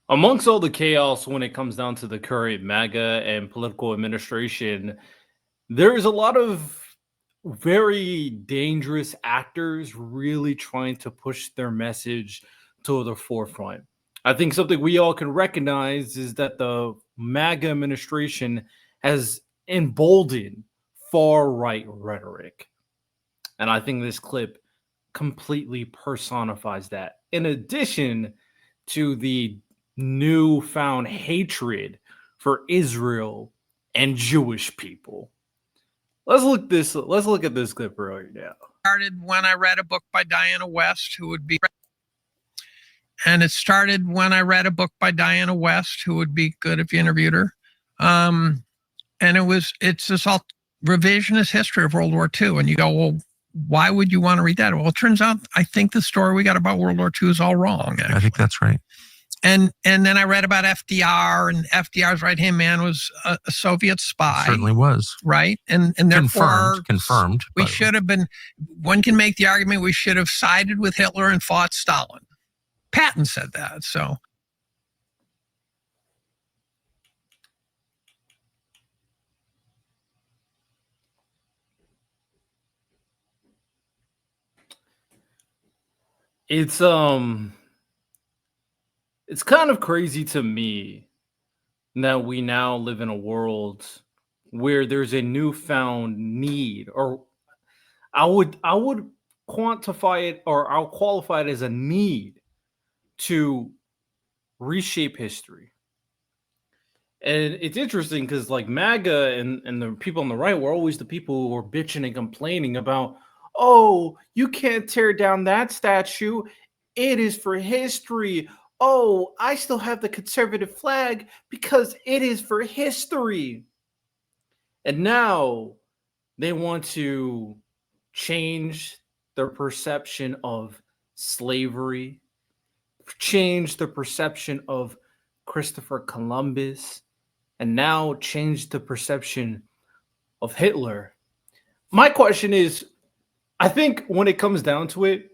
Amongst all the chaos when it comes down to the current MAGA and political administration, there is a lot of very dangerous actors really trying to push their message to the forefront. I think something we all can recognize is that the MAGA administration has emboldened far right rhetoric. And I think this clip completely personifies that. In addition to the newfound hatred for Israel and Jewish people. Let's look at this clip right now. Started when I read a book by Diana West, who would be and it started when I read a book by Diana West, who would be good if you interviewed her. And it's this all revisionist history of World War II. And you go, well, why would you want to read that? Well, it turns out I think the story we got about World War II is all wrong. Actually. I think that's right. And then I read about FDR, and FDR's right-hand man was a Soviet spy. Certainly was. Right? And therefore... Confirmed. We should have been... One can make the argument we should have sided with Hitler and fought Stalin. Patton said that, so... It's kind of crazy to me that we now live in a world where there's a newfound need, or I would quantify it, or I'll qualify it as a need to reshape history. And it's interesting because like MAGA and the people on the right were always the people who were bitching and complaining about, oh, you can't tear down that statue. It is for history. Oh, I still have the conservative flag because it is for history. And now they want to change their perception of slavery, change the perception of Christopher Columbus, and now change the perception of Hitler. My question is, I think when it comes down to it,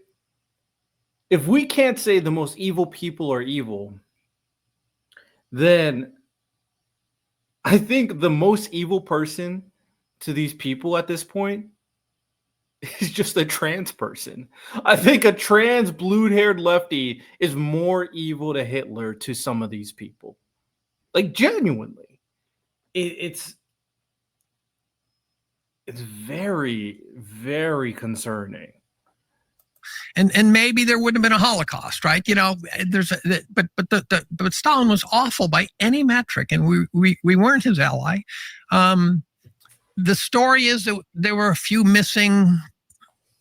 if we can't say the most evil people are evil, then I think the most evil person to these people at this point is just a trans person. I think a trans blue-haired lefty is more evil to Hitler to some of these people. Like genuinely. It's very, very concerning. And maybe there wouldn't have been a Holocaust, right? You know, but Stalin was awful by any metric, and we weren't his ally. The story is that there were a few missing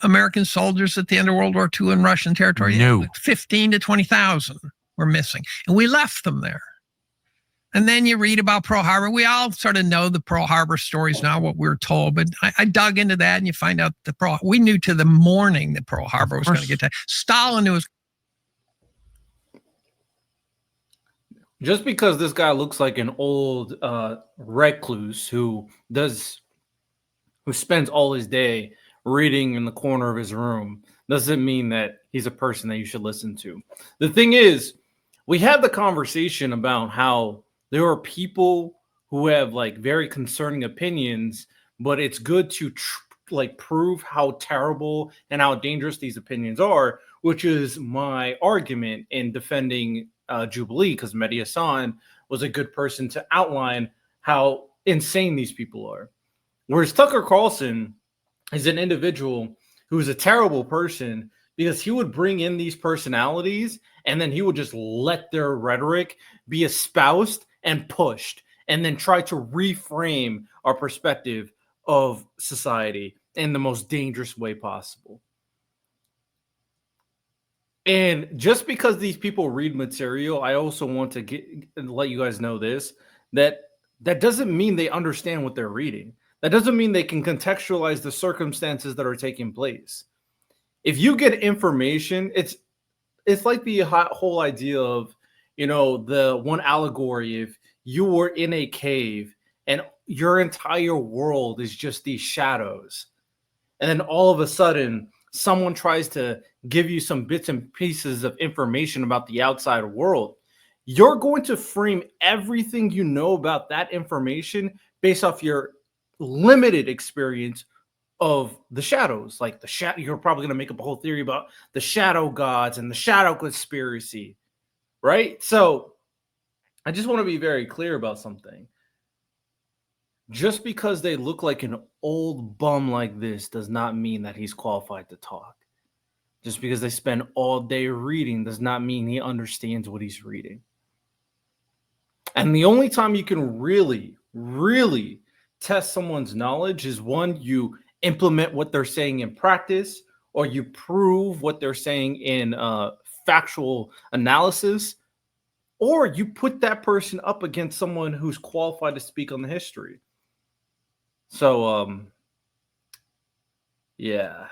American soldiers at the end of World War II in Russian territory. No. 15 to 20,000 were missing, and we left them there. And then you read about Pearl Harbor. We all sort of know the Pearl Harbor stories now, what we were told. But I dug into that, and you find out we knew to the morning that Pearl Harbor was going to get that. Stalin knew. Just because this guy looks like an old recluse who spends all his day reading in the corner of his room doesn't mean that he's a person that you should listen to. The thing is, we had the conversation about how there are people who have like very concerning opinions, but it's good to prove how terrible and how dangerous these opinions are, which is my argument in defending Jubilee, because Mehdi Hassan was a good person to outline how insane these people are. Whereas Tucker Carlson is an individual who is a terrible person because he would bring in these personalities and then he would just let their rhetoric be espoused and pushed and then try to reframe our perspective of society in the most dangerous way possible. And just because these people read material, I also want to let you guys know this, that doesn't mean they understand what they're reading. That doesn't mean they can contextualize the circumstances that are taking place. If you get information, it's like the whole idea of, you know, the one allegory, if you were in a cave and your entire world is just these shadows, and then all of a sudden someone tries to give you some bits and pieces of information about the outside world, you're going to frame everything you know about that information based off your limited experience of the shadows. Like the shadow, you're probably going to make up a whole theory about the shadow gods and the shadow conspiracy, right? So I just want to be very clear about something. Just because they look like an old bum like this does not mean that he's qualified to talk. Just because they spend all day reading does not mean he understands what he's reading. And the only time you can really test someone's knowledge is one, you implement what they're saying in practice, or you prove what they're saying in factual analysis, or you put that person up against someone who's qualified to speak on the history. So, yeah,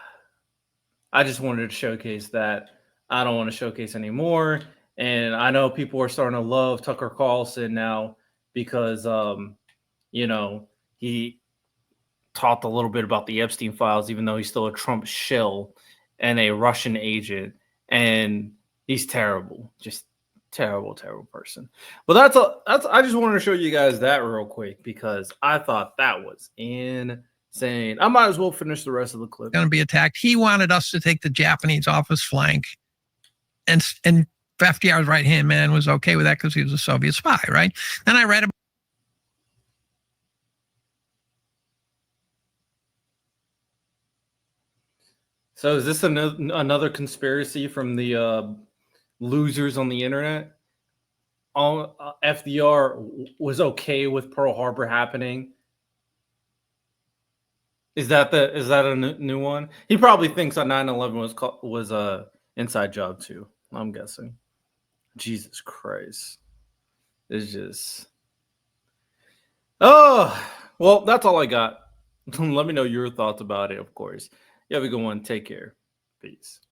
I just wanted to showcase that. I don't want to showcase anymore. And I know people are starting to love Tucker Carlson now because, you know, he talked a little bit about the Epstein files, even though he's still a Trump shill and a Russian agent. And he's terrible, just terrible person. But I just wanted to show you guys that real quick because I thought that was insane. I might as well finish the rest of the clip. Going to be attacked. He wanted us to take the Japanese off his flank, and FDR's right hand man was okay with that because he was a Soviet spy, right? Then I read about. So is this another conspiracy from the losers on the internet? FDR was okay with Pearl Harbor happening. Is that a new one? He probably thinks that 9/11 was a inside job too. I'm guessing. Jesus Christ, it's just. Oh well, that's all I got. Let me know your thoughts about it. Of course, you have a good one. Take care. Peace.